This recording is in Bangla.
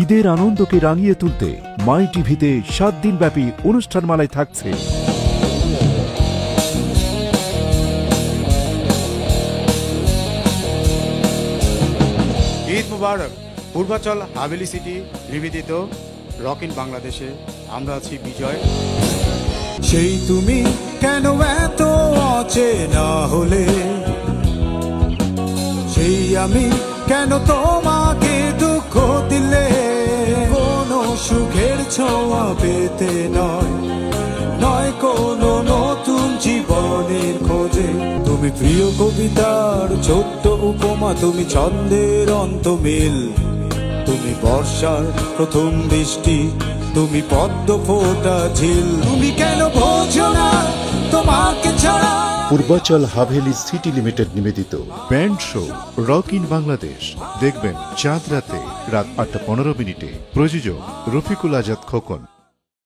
ঈদের আনন্দকে রাঙিয়ে তুলতে মাই টিভিতে 7 দিন ব্যাপী অনুষ্ঠানমালায় থাকছে ঈদ মুবারক। পূর্বাচল হাভেলি সিটি নিবেদিত রক ইন বাংলাদেশে আমরা আছি বিজয়। সেই তুমি কেন এত অচেনা হলে, সেই আমি কেন তোমাকে দুঃখ দিলে, কোনো সুখের ছোঁয়া পেতে নয়, নয় কোনো নতুন জীবনের খোঁজে। তুমি প্রিয় কবিতার ছোট্ট উপমা, তুমি ছন্দের অন্তমিল, তুমি বর্ষার প্রথম বৃষ্টি, তুমি পদ্ম ফোটা ঝিল। তুমি কেন বোঝো না তোমাকে ছাড়া। পূর্বাচল হাভেলি সিটি লিমিটেড নিবেদিত band show rock in Bangladesh দেখবেন চাঁদ রাতে রাত 8:15 প্রযোজক রফিকুল আজাদ খোকন।